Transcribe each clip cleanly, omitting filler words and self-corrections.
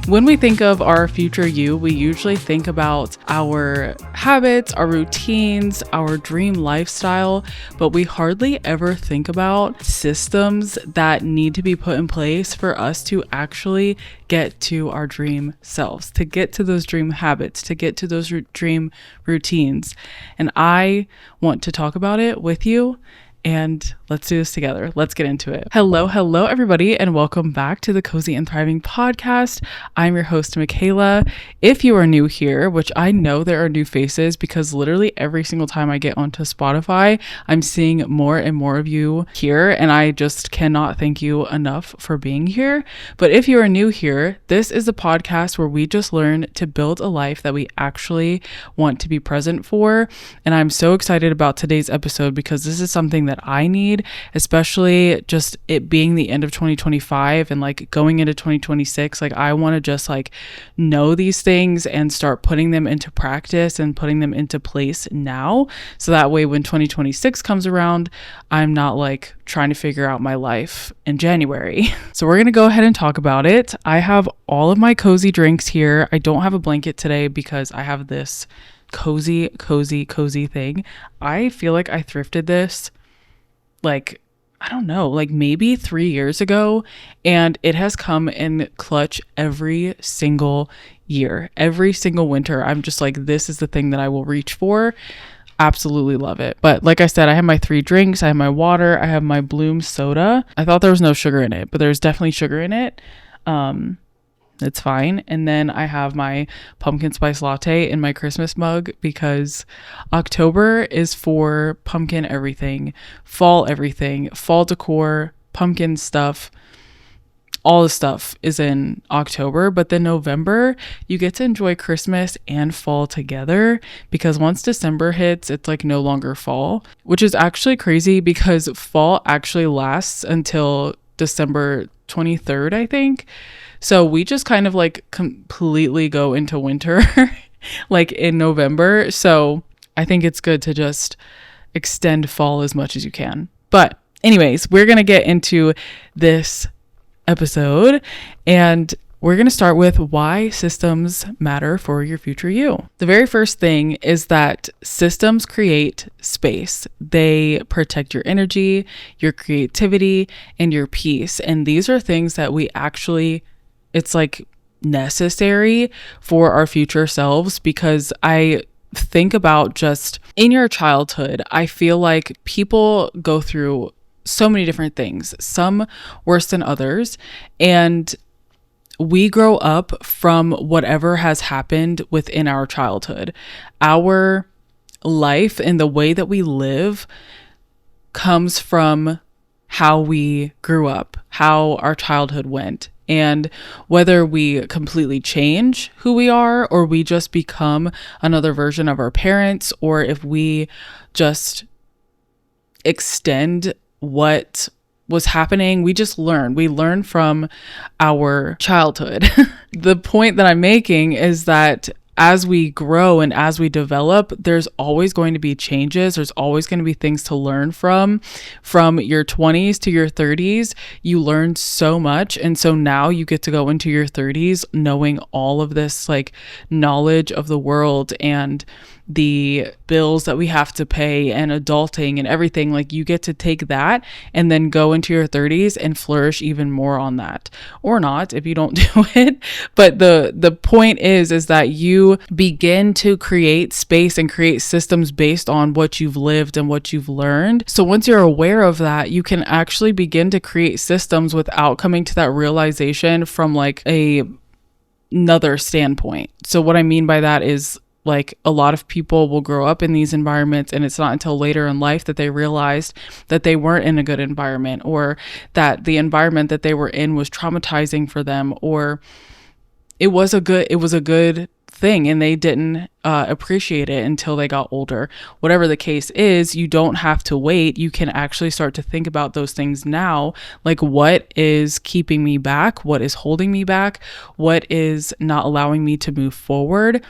When we think of our future you, we usually think about our habits, our routines, our dream lifestyle, but we hardly ever think about systems that need to be put in place for us to actually get to our dream selves, to get to those dream habits, to get to those dream routines. And I want to talk about it with you. And let's do this together. Let's get into it. Hello, everybody, and welcome back to the Cozy and Thriving podcast. I'm your host, Michaela. If you are new here, which I know there are new faces because literally every single time I get onto Spotify, I'm seeing more and more of you here, and I just cannot thank you enough for being here. But if you are new here, this is a podcast where we just learn to build a life that we actually want to be present for. And I'm so excited about today's episode because this is something that I need, especially just it being the end of 2025 and like going into 2026. Like I want to just like know these things and start putting them into practice and putting them into place now. So that way when 2026 comes around, I'm not like trying to figure out my life in January. So we're going to go ahead and talk about it. I have all of my cozy drinks here. I don't have a blanket today because I have this cozy thing. I feel like I thrifted this like, I don't know, like maybe 3 years ago, and it has come in clutch every single year, every single winter. I'm just like, this is the thing that I will reach for. Absolutely love it. But like I said, I have my 3 drinks. I have my water. I have my Bloom soda. I thought there was no sugar in it, but there's definitely sugar in it. It's fine. And then I have my pumpkin spice latte in my Christmas mug because October is for pumpkin everything, fall decor, pumpkin stuff. All the stuff is in October, but then November, you get to enjoy Christmas and fall together because once December hits, it's like no longer fall, which is actually crazy because fall actually lasts until December 23rd, I think. So we just kind of like completely go into winter like in November. So I think it's good to just extend fall as much as you can. But anyways, we're going to get into this episode and we're going to start with why systems matter for your future you. The very first thing is that systems create space. They protect your energy, your creativity, and your peace. And these are things that we actually, it's like necessary for our future selves because I think about just in your childhood, I feel like people go through so many different things, some worse than others. And we grow up from whatever has happened within our childhood. Our life and the way that we live comes from how we grew up, how our childhood went. And whether we completely change who we are or we just become another version of our parents, or if we just extend what was happening, we just learn. We learn from our childhood. The point that I'm making is that as we grow and as we develop, there's always going to be changes. There's always going to be things to learn from your 20s to your 30s. You learned so much. And so now you get to go into your 30s knowing all of this like knowledge of the world and the bills that we have to pay and adulting and everything. Like you get to take that and then go into your 30s and flourish even more on that, or not if you don't do it. But the point is that you begin to create space and create systems based on what you've lived and what you've learned. So once you're aware of that, you can actually begin to create systems without coming to that realization from like another standpoint. So what I mean by that is, like, a lot of people will grow up in these environments and it's not until later in life that they realized that they weren't in a good environment, or that the environment that they were in was traumatizing for them, or it was a good thing and they didn't appreciate it until they got older. Whatever the case is, you don't have to wait. You can actually start to think about those things now. Like, what is keeping me back? What is holding me back? What is not allowing me to move forward?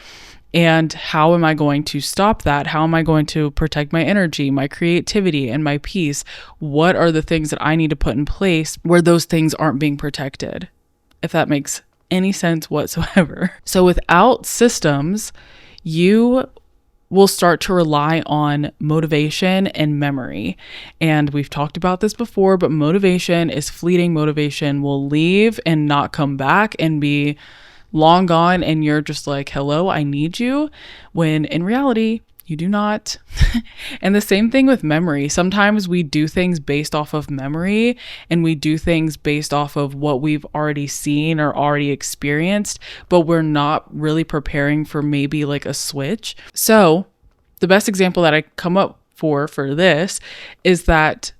And how am I going to stop that? How am I going to protect my energy, my creativity, and my peace? What are the things that I need to put in place where those things aren't being protected? If that makes any sense whatsoever. So without systems, you will start to rely on motivation and memory. And we've talked about this before, but motivation is fleeting. Motivation will leave and not come back and be long gone. And you're just like, hello, I need you. When in reality, you do not. And the same thing with memory. Sometimes we do things based off of memory, and we do things based off of what we've already seen or already experienced, but we're not really preparing for maybe like a switch. So the best example that I come up for this is that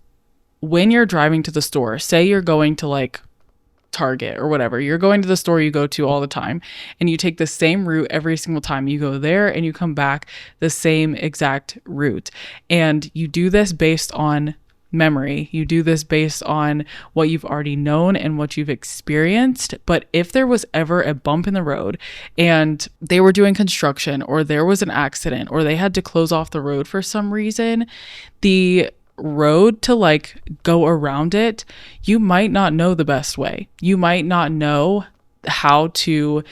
when you're driving to the store, say you're going to like Target or whatever, you're going to the store you go to all the time, and you take the same route every single time you go there, and you come back the same exact route. And you do this based on memory. You do this based on what you've already known and what you've experienced. But if there was ever a bump in the road and they were doing construction, or there was an accident, or they had to close off the road for some reason, the road to like go around it, you might not know the best way. You might not know how to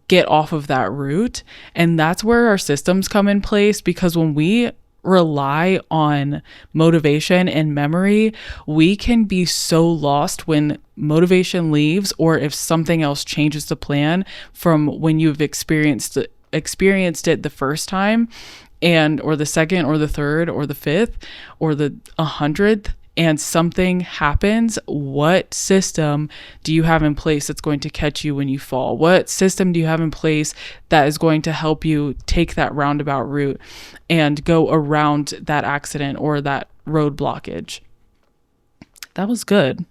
get off of that route. And that's where our systems come in place, because when we rely on motivation and memory, we can be so lost when motivation leaves, or if something else changes the plan from when you've experienced it the first time, and or the second or the third or the fifth or the 100th, and something happens. What system do you have in place that's going to catch you when you fall? What system do you have in place that is going to help you take that roundabout route and go around that accident or that road blockage? That was good.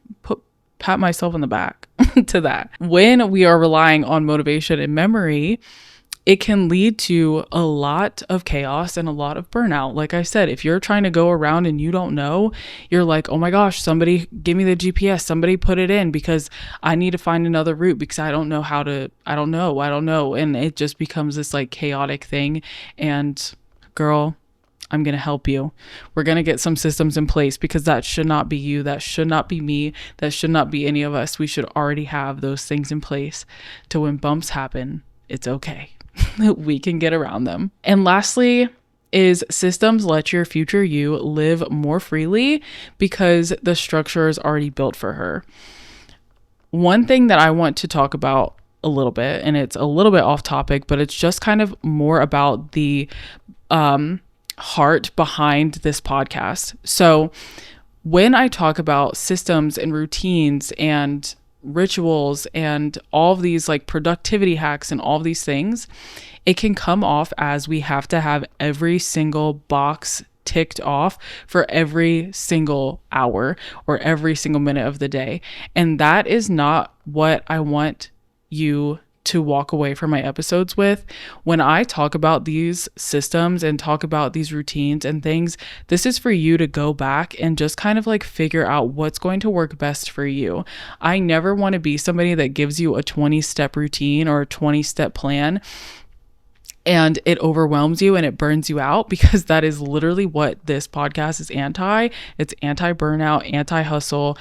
Pat myself on the back to that. When we are relying on motivation and memory, it can lead to a lot of chaos and a lot of burnout. Like I said, if you're trying to go around and you don't know, you're like, oh my gosh, somebody give me the GPS, somebody put it in, because I need to find another route, because I don't know how to, I don't know. And it just becomes this like chaotic thing. And girl, I'm going to help you. We're going to get some systems in place, because that should not be you. That should not be me. That should not be any of us. We should already have those things in place to when bumps happen, it's okay. We can get around them. And lastly is systems let your future you live more freely, because the structure is already built for her. One thing that I want to talk about a little bit, and it's a little bit off topic, but it's just kind of more about the heart behind this podcast. So when I talk about systems and routines and rituals and all of these like productivity hacks and all of these things, it can come off as we have to have every single box ticked off for every single hour or every single minute of the day. And that is not what I want you to walk away from my episodes with. When I talk about these systems and talk about these routines and things, this is for you to go back and just kind of like figure out what's going to work best for you. I never want to be somebody that gives you a 20-step routine or a 20-step plan and it overwhelms you and it burns you out, because that is literally what this podcast is anti. It's anti-burnout, anti-hustle.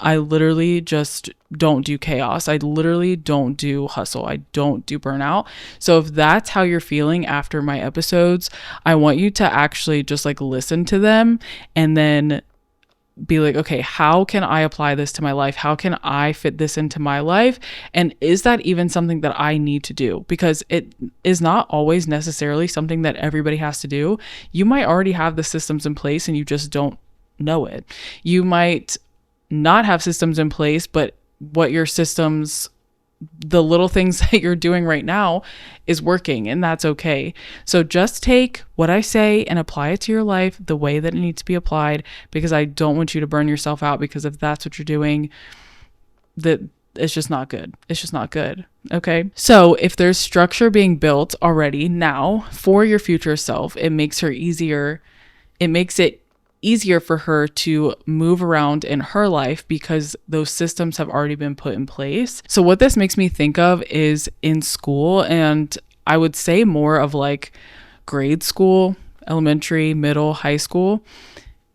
I literally just don't do chaos. I literally don't do hustle. I don't do burnout. So if that's how you're feeling after my episodes, I want you to actually just like listen to them and then be like, okay, how can I apply this to my life? How can I fit this into my life? And is that even something that I need to do? Because it is not always necessarily something that everybody has to do. You might already have the systems in place and you just don't know it. You might not have systems in place, but what your systems, the little things that you're doing right now is working, and that's okay. So just take what I say and apply it to your life the way that it needs to be applied, because I don't want you to burn yourself out, because if that's what you're doing, that it's just not good. It's just not good. Okay. So if there's structure being built already now for your future self, it makes it easier for her to move around in her life, because those systems have already been put in place. So what this makes me think of is in school, and I would say more of like grade school, elementary, middle, high school.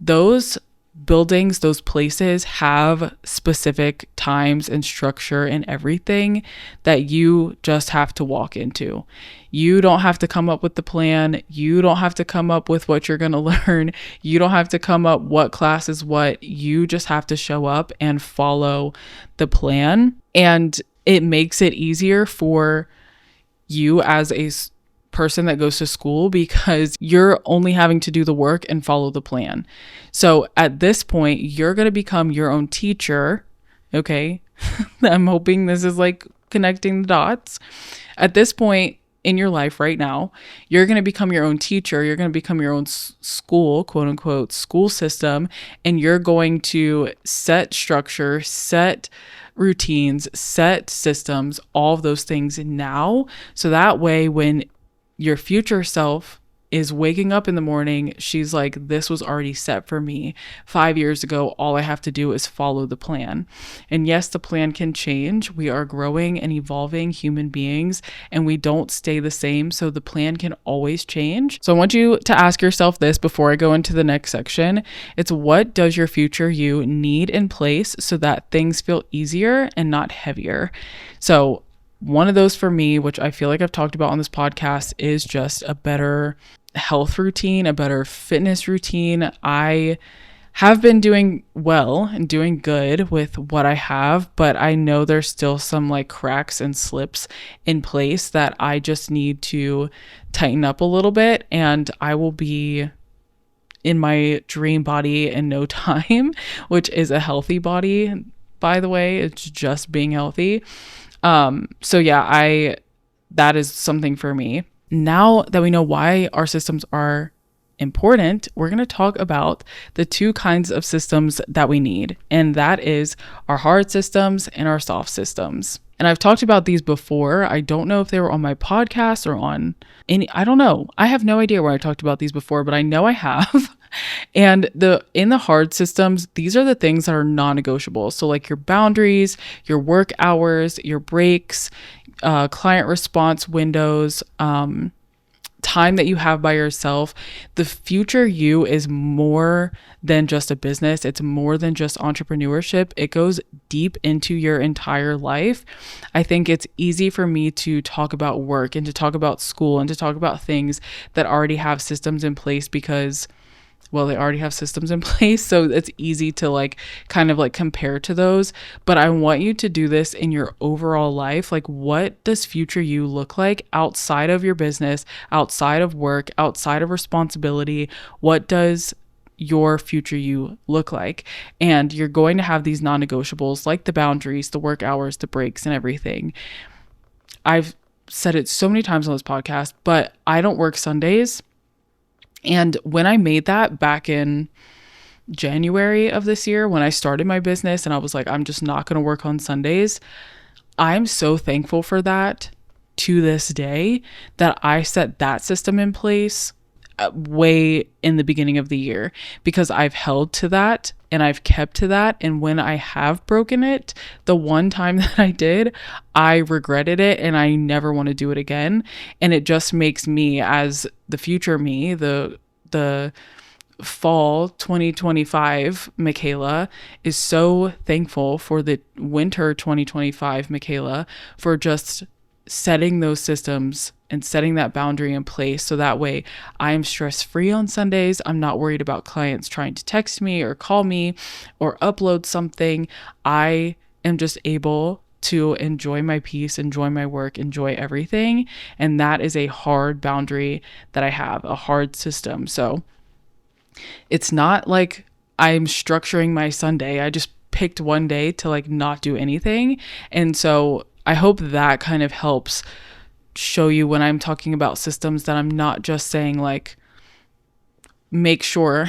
Those buildings, those places have specific times and structure and everything that you just have to walk into. You don't have to come up with the plan. You don't have to come up with what you're going to learn. You don't have to come up what class is what. You just have to show up and follow the plan. And it makes it easier for you as a person that goes to school because you're only having to do the work and follow the plan. So at this point, you're going to become your own teacher. Okay. I'm hoping this is like connecting the dots. At this point in your life right now, you're going to become your own teacher. You're going to become your own school, quote unquote, school system. And you're going to set structure, set routines, set systems, all of those things now. So that way, when your future self is waking up in the morning, she's like, this was already set for me 5 years ago. All I have to do is follow the plan. And yes, the plan can change. We are growing and evolving human beings, and we don't stay the same. So the plan can always change. So I want you to ask yourself this before I go into the next section. It's, what does your future you need in place so that things feel easier and not heavier? So one of those for me, which I feel like I've talked about on this podcast, is just a better health routine, a better fitness routine. I have been doing well and doing good with what I have, but I know there's still some like cracks and slips in place that I just need to tighten up a little bit, and I will be in my dream body in no time, which is a healthy body, by the way. It's just being healthy. So yeah, that is something for me. Now that we know why our systems are important, we're going to talk about the two kinds of systems that we need. And that is our hard systems and our soft systems. And I've talked about these before. I don't know if they were on my podcast or on I don't know. I have no idea where I talked about these before, but I know I have. And in the hard systems, these are the things that are non-negotiable. So like your boundaries, your work hours, your breaks, client response windows, time that you have by yourself. The future you is more than just a business. It's more than just entrepreneurship. It goes deep into your entire life. I think it's easy for me to talk about work and to talk about school and to talk about things that already have systems in place because, well, they already have systems in place. So it's easy to like kind of like compare to those. But I want you to do this in your overall life. Like, what does future you look like outside of your business, outside of work, outside of responsibility? What does your future you look like? And you're going to have these non-negotiables like the boundaries, the work hours, the breaks, and everything. I've said it so many times on this podcast, but I don't work Sundays. And when I made that back in January of this year, when I started my business and I was like, I'm just not going to work on Sundays, I'm so thankful for that to this day, that I set that system in place way in the beginning of the year, because I've held to that and I've kept to that. And when I have broken it, the one time that I did, I regretted it and I never want to do it again. And it just makes me, as the future me, the fall 2025 Michaela, is so thankful for the winter 2025 Michaela for just setting those systems and setting that boundary in place. So that way I'm stress-free on Sundays. I'm not worried about clients trying to text me or call me or upload something. I am just able to enjoy my peace, enjoy my work, enjoy everything. And that is a hard boundary that I have, a hard system. So it's not like I'm structuring my Sunday. I just picked one day to like not do anything. And so I hope that kind of helps show you when I'm talking about systems that I'm not just saying like, make sure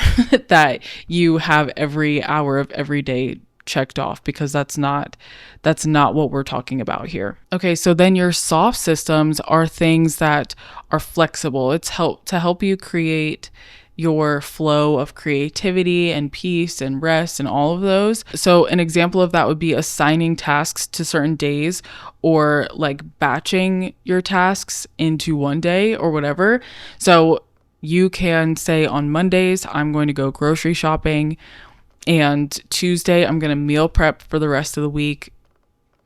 that you have every hour of every day checked off, because that's not what we're talking about here. Okay, so then your soft systems are things that are flexible. It's to help you create your flow of creativity and peace and rest and all of those. So an example of that would be assigning tasks to certain days, or like batching your tasks into one day or whatever. So you can say on Mondays, I'm going to go grocery shopping. And Tuesday, I'm going to meal prep for the rest of the week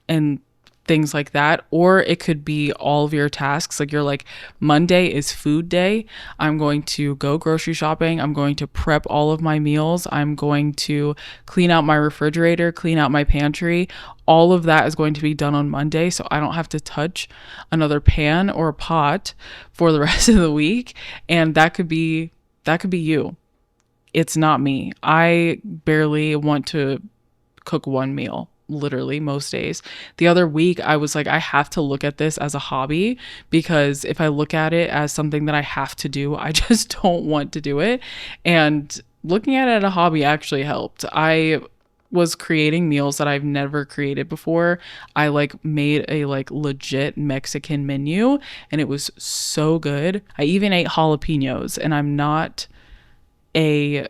and things like that. Or it could be all of your tasks. Like you're like, Monday is food day. I'm going to go grocery shopping. I'm going to prep all of my meals. I'm going to clean out my refrigerator, clean out my pantry. All of that is going to be done on Monday. So I don't have to touch another pan or a pot for the rest of the week. And that could be you. It's not me. I barely want to cook one meal, literally most days. The other week, I was like, I have to look at this as a hobby, because if I look at it as something that I have to do, I just don't want to do it. And looking at it as a hobby actually helped. I was creating meals that I've never created before. I like made a like legit Mexican menu, and it was so good. I even ate jalapenos, and I'm not a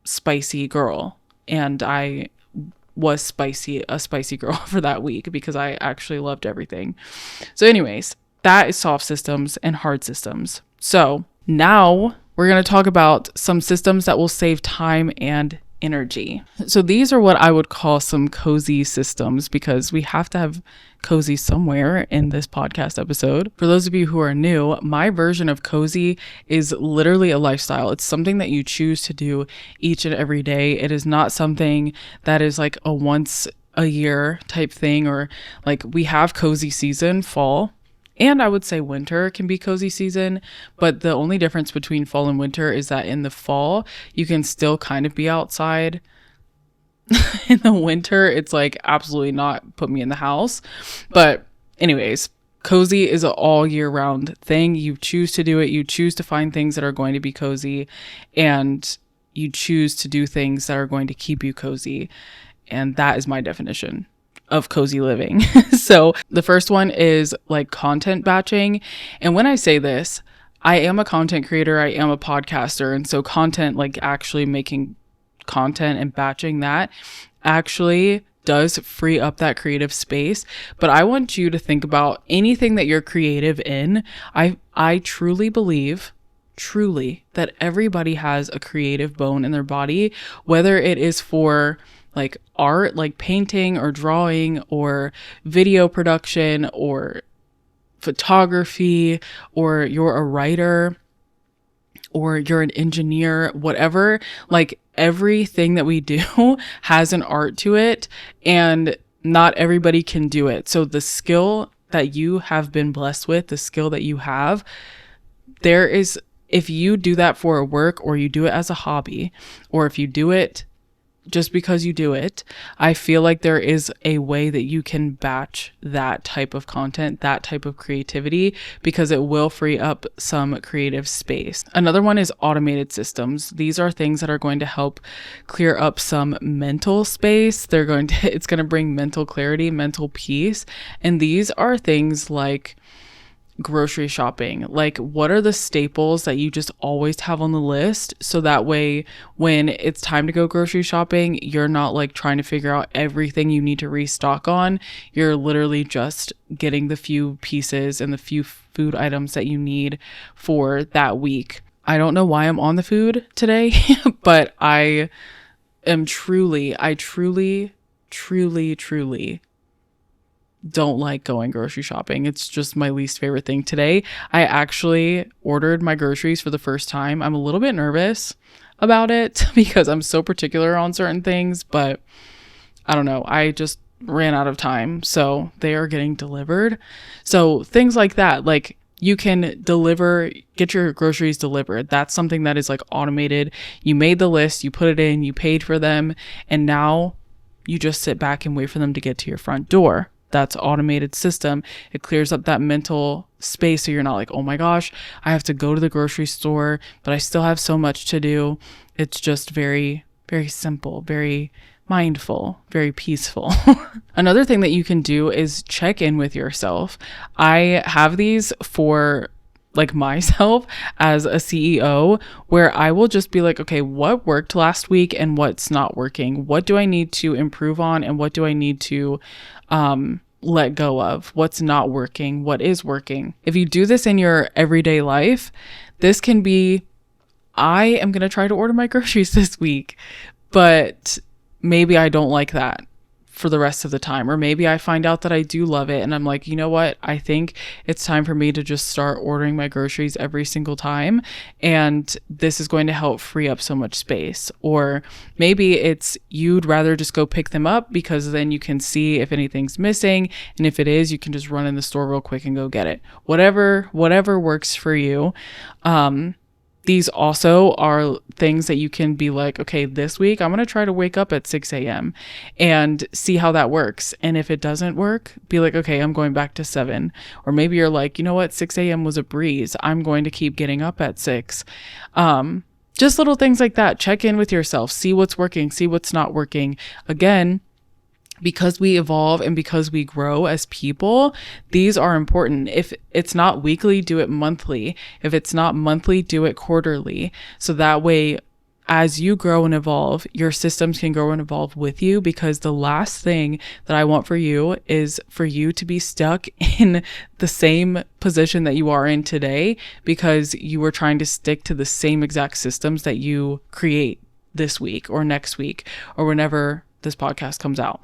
spicy girl, and I was a spicy girl for that week because I actually loved everything. So anyways, that is soft systems and hard systems. So now we're going to talk about some systems that will save time and energy. So these are what I would call some cozy systems, because we have to have cozy somewhere in this podcast episode. For those of you who are new, my version of cozy is literally a lifestyle. It's something that you choose to do each and every day. It is not something that is like a once a year type thing, or like we have cozy season, fall. And I would say winter can be cozy season, but the only difference between fall and winter is that in the fall, you can still kind of be outside. In the winter, it's like absolutely not, put me in the house. But anyways, cozy is an all year round thing. You choose to do it. You choose to find things that are going to be cozy, and you choose to do things that are going to keep you cozy. And that is my definition of cozy living. So the first one is like content batching. And when I say this, I am a content creator, I am a podcaster. And so content, like actually making content and batching that, actually does free up that creative space. But I want you to think about anything that you're creative in. I truly believe that everybody has a creative bone in their body, whether it is for like art, like painting or drawing or video production or photography, or you're a writer or you're an engineer, whatever, like everything that we do has an art to it, and not everybody can do it. So the skill that you have been blessed with, the skill that you have, there is, if you do that for a work, or you do it as a hobby, or if you do it just because you do it, I feel like there is a way that you can batch that type of content, that type of creativity, because it will free up some creative space. Another one is automated systems. These are things that are going to help clear up some mental space. It's going to bring mental clarity, mental peace. And these are things like grocery shopping. Like, what are the staples that you just always have on the list, so that way when it's time to go grocery shopping, you're not like trying to figure out everything you need to restock on. You're literally just getting the few pieces and the few food items that you need for that week. I don't know why I'm on the food today, but I truly don't like going grocery shopping. It's just my least favorite thing. Today, I actually ordered my groceries for the first time. I'm a little bit nervous about it because I'm so particular on certain things, but I don't know. I just ran out of time. So they are getting delivered. So things like that, like you can get your groceries delivered. That's something that is like automated. You made the list, you put it in, you paid for them, and now you just sit back and wait for them to get to your front door. That's automated system. It clears up that mental space, so you're not like, oh my gosh, I have to go to the grocery store, but I still have so much to do. It's just very, very simple, very mindful, very peaceful. Another thing that you can do is check in with yourself. I have these for like myself as a CEO, where I will just be like, okay, what worked last week and what's not working? What do I need to improve on, and what do I need to let go of? What's not working? What is working? If you do this in your everyday life, this can be, I am going to try to order my groceries this week, but maybe I don't like that for the rest of the time, or maybe I find out that I do love it and I'm like, you know what, I think it's time for me to just start ordering my groceries every single time, and this is going to help free up so much space. Or maybe it's you'd rather just go pick them up because then you can see if anything's missing, and if it is, you can just run in the store real quick and go get it. Whatever works for you. These also are things that you can be like, okay, this week I'm going to try to wake up at 6 a.m. and see how that works. And if it doesn't work, be like, okay, I'm going back to 7. Or maybe you're like, you know what, 6 a.m. was a breeze. I'm going to keep getting up at 6. Just little things like that. Check in with yourself. See what's working. See what's not working. Again, because we evolve and because we grow as people, these are important. If it's not weekly, do it monthly. If it's not monthly, do it quarterly. So that way, as you grow and evolve, your systems can grow and evolve with you, because the last thing that I want for you is for you to be stuck in the same position that you are in today because you were trying to stick to the same exact systems that you create this week or next week or whenever this podcast comes out.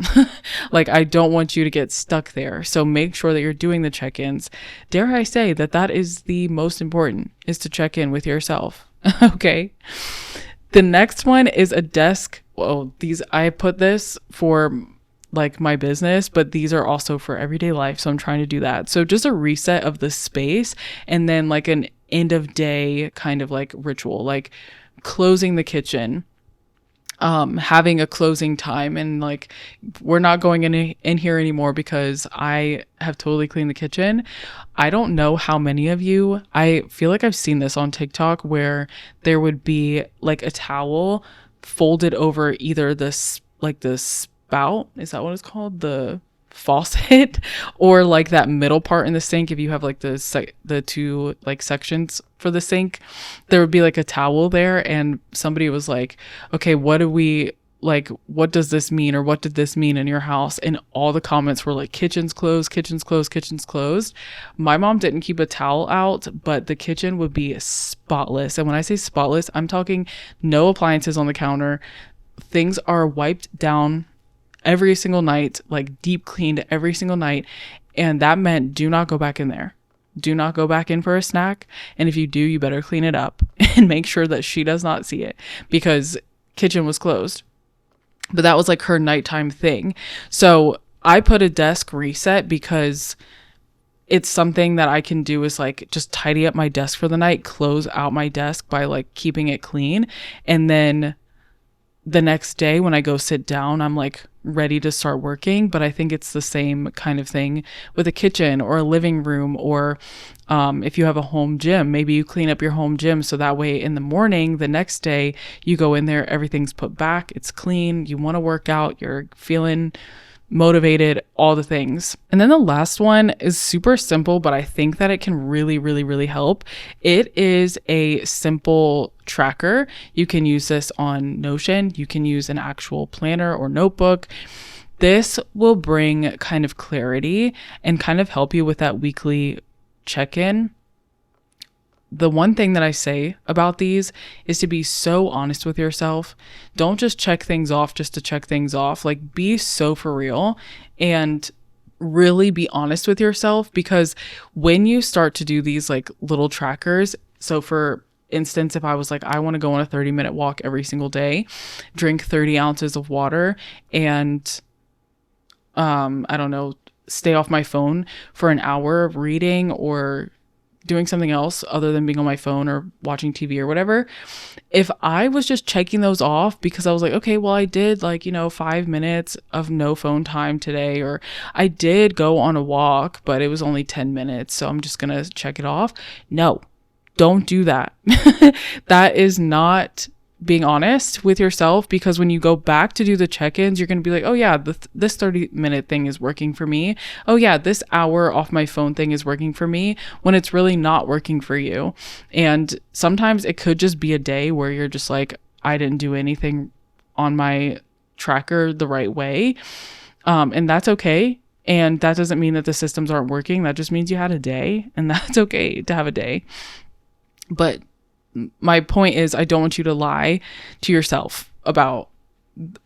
Like, I don't want you to get stuck there. So make sure that you're doing the check-ins. Dare I say that is the most important, is to check in with yourself. Okay. The next one is a desk. Well, I put this for like my business, but these are also for everyday life. So I'm trying to do that. So just a reset of the space, and then like an end of day kind of like ritual, like closing the kitchen, having a closing time, and like, we're not going in here anymore because I have totally cleaned the kitchen. I don't know how many of you, I feel like I've seen this on TikTok, where there would be like a towel folded over either the spout, is that what it's called? The faucet, or like that middle part in the sink. If you have like the two like sections for the sink, there would be like a towel there, and somebody was like, okay, what does this mean, or what did this mean in your house? And all the comments were like, kitchen's closed, kitchen's closed, kitchen's closed. My mom didn't keep a towel out, but the kitchen would be spotless. And when I say spotless, I'm talking no appliances on the counter. Things are wiped down every single night, like deep cleaned every single night. And that meant do not go back in there. Do not go back in for a snack. And if you do, you better clean it up and make sure that she does not see it, because kitchen was closed. But that was like her nighttime thing. So I put a desk reset because it's something that I can do, is like just tidy up my desk for the night, close out my desk by like keeping it clean. And then the next day when I go sit down, I'm like ready to start working. But I think it's the same kind of thing with a kitchen or a living room, or if you have a home gym, maybe you clean up your home gym so that way in the morning, the next day, you go in there, everything's put back, it's clean, you want to work out, you're feeling motivated, all the things. And then the last one is super simple, but I think that it can really, really, really help. It is a simple tracker. You can use this on Notion. You can use an actual planner or notebook. This will bring kind of clarity and kind of help you with that weekly check-in. The one thing that I say about these is to be so honest with yourself. Don't just check things off just to check things off. Like, be so for real and really be honest with yourself, because when you start to do these like little trackers, so for instance, if I was like, I want to go on a 30-minute walk every single day, drink 30 ounces of water, and I don't know, stay off my phone for an hour of reading or doing something else other than being on my phone or watching TV or whatever. If I was just checking those off because I was like, okay, well, I did 5 minutes of no phone time today, or I did go on a walk, but it was only 10 minutes, so I'm just going to check it off. No, don't do that. That is not being honest with yourself, because when you go back to do the check-ins, you're going to be like, oh yeah, this 30-minute thing is working for me. Oh yeah, this hour off my phone thing is working for me, when it's really not working for you. And sometimes it could just be a day where you're just like, I didn't do anything on my tracker the right way. And that's okay. And that doesn't mean that the systems aren't working. That just means you had a day, and that's okay to have a day. But my point is, I don't want you to lie to yourself about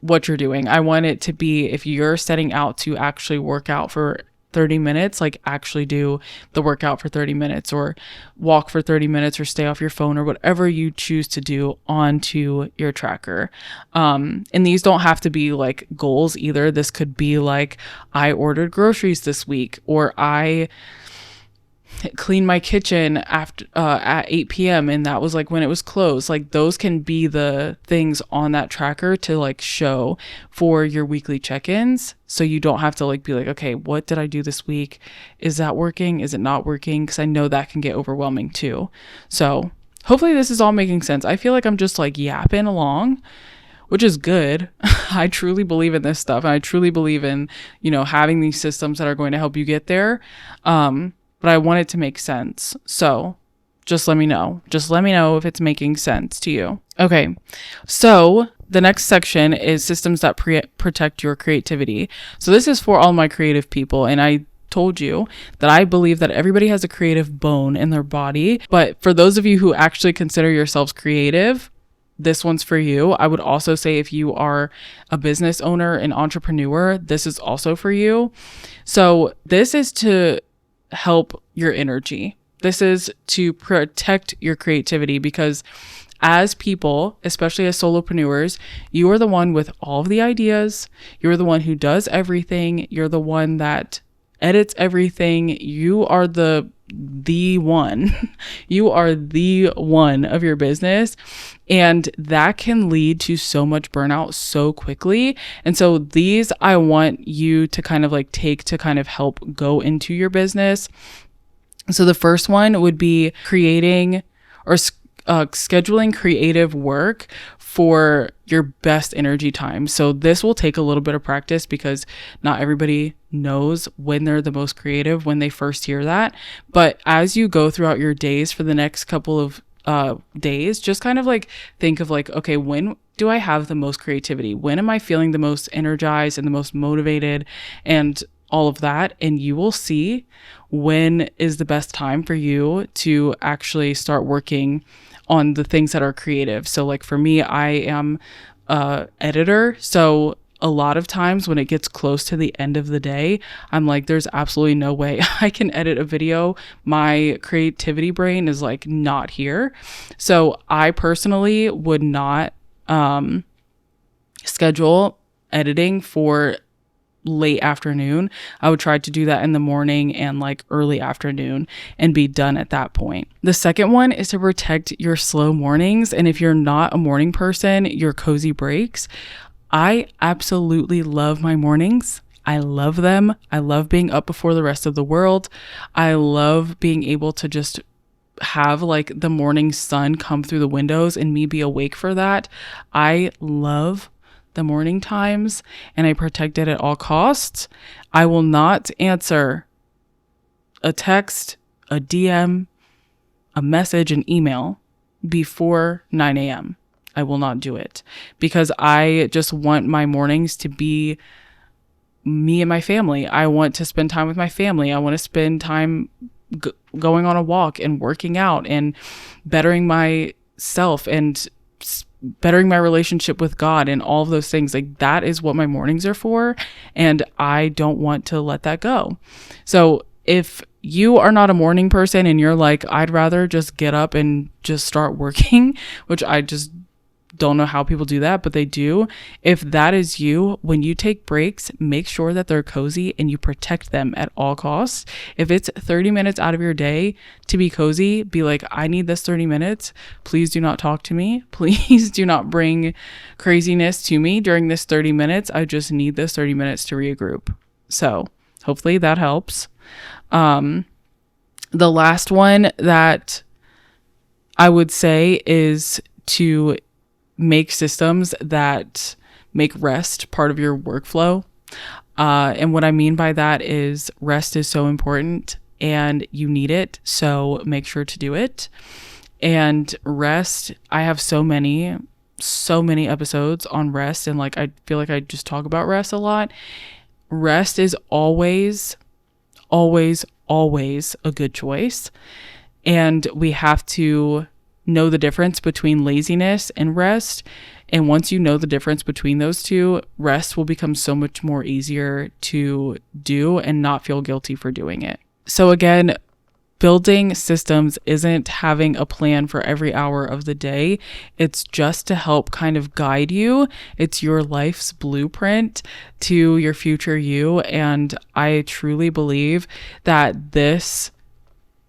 what you're doing. I want it to be, if you're setting out to actually work out for 30 minutes, like actually do the workout for 30 minutes or walk for 30 minutes or stay off your phone or whatever you choose to do onto your tracker. And these don't have to be like goals either. This could be like, I ordered groceries this week, or I clean my kitchen after at 8 p.m. and that was like when it was closed. Like those can be the things on that tracker to like show for your weekly check-ins, so you don't have to like be like, okay, what did I do this week? Is that working? Is it not working? Because I know that can get overwhelming too. So hopefully this is all making sense. I feel like I'm just like yapping along, which is good. I truly believe in this stuff, and I truly believe in, you know, having these systems that are going to help you get there. But I want it to make sense. So just let me know. Just let me know if it's making sense to you. Okay. So the next section is systems that protect your creativity. So this is for all my creative people. And I told you that I believe that everybody has a creative bone in their body. But for those of you who actually consider yourselves creative, this one's for you. I would also say if you are a business owner, an entrepreneur, this is also for you. So this is to help your energy. This is to protect your creativity, because as people, especially as solopreneurs, you are the one with all of the ideas. You're the one who does everything. You're the one that edits everything. You are the one. You are the one of your business. And that can lead to so much burnout so quickly. And so these I want you to kind of like take to kind of help go into your business. So the first one would be creating or scheduling creative work for your best energy time. So this will take a little bit of practice, because not everybody knows when they're the most creative when they first hear that. But as you go throughout your days for the next couple of days, just kind of like think of like, okay, when do I have the most creativity? When am I feeling the most energized and the most motivated and all of that? And you will see when is the best time for you to actually start working on the things that are creative. So like for me, I am a editor. So a lot of times when it gets close to the end of the day, I'm like, there's absolutely no way I can edit a video. My creativity brain is like not here. So I personally would not schedule editing for late afternoon. I would try to do that in the morning and like early afternoon and be done at that point. The second one is to protect your slow mornings. And if you're not a morning person, your cozy breaks. I absolutely love my mornings. I love them. I love being up before the rest of the world. I love being able to just have like the morning sun come through the windows and me be awake for that. I love the morning times, and I protect it at all costs. I will not answer a text, a DM, a message, an email before 9 a.m. I will not do it, because I just want my mornings to be me and my family. I want to spend time with my family. I want to spend time going on a walk and working out and bettering myself and bettering my relationship with God and all of those things. Like that is what my mornings are for. And I don't want to let that go. So if you are not a morning person and you're like, I'd rather just get up and just start working, which I just don't know how people do that, but they do. If that is you, when you take breaks, make sure that they're cozy and you protect them at all costs. If it's 30 minutes out of your day to be cozy, be like, I need this 30 minutes. Please do not talk to me. Please do not bring craziness to me during this 30 minutes. I just need this 30 minutes to regroup. So hopefully that helps. The last one that I would say is to make systems that make rest part of your workflow. And what I mean by that is rest is so important and you need it. So make sure to do it. And rest, I have so many episodes on rest. And like, I feel like I just talk about rest a lot. Rest is always a good choice. And we have to know the difference between laziness and rest. And once you know the difference between those two, rest will become so much more easier to do and not feel guilty for doing it. So again, building systems isn't having a plan for every hour of the day. It's just to help kind of guide you. It's your life's blueprint to your future you. And I truly believe that this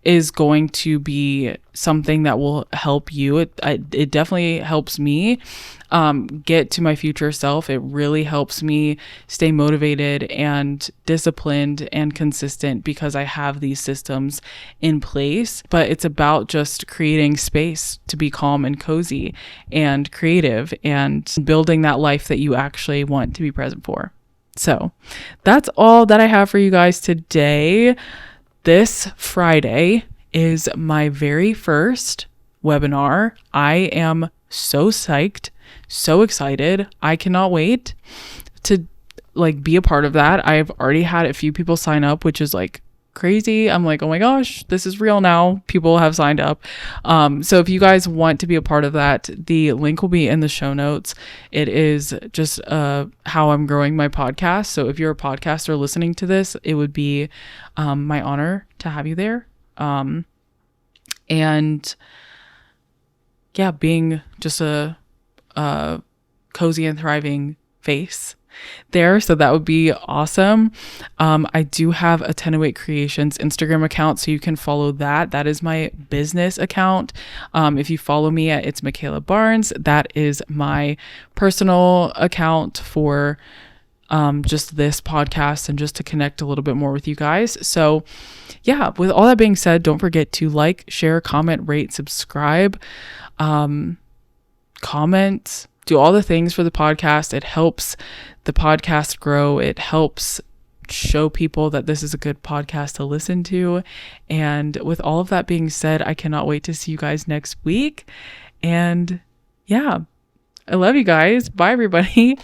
is going to be something that will help you. It definitely helps me get to my future self. It really helps me stay motivated and disciplined and consistent because I have these systems in place. But it's about just creating space to be calm and cozy and creative and building that life that you actually want to be present for. So that's all that I have for you guys today. This Friday is my very first webinar. I am so psyched, so excited. I cannot wait to be a part of that. I've already had a few people sign up, which is crazy. I'm like, oh my gosh, this is real now. People have signed up. So if you guys want to be a part of that, the link will be in the show notes. It is just how I'm growing my podcast. So if you're a podcaster listening to this, it would be my honor to have you there. And yeah, being just a cozy and thriving face there. So that would be awesome. I do have a 1008 Creations Instagram account, so you can follow that. That is my business account. If you follow me at It's Michaela Barnes, that is my personal account for just this podcast and just to connect a little bit more with you guys. So yeah, with all that being said, don't forget to like, share, comment, rate, subscribe, comment, do all the things for the podcast. It helps the podcast grow. It helps show people that this is a good podcast to listen to. And with all of that being said, I cannot wait to see you guys next week. And yeah, I love you guys. Bye, everybody.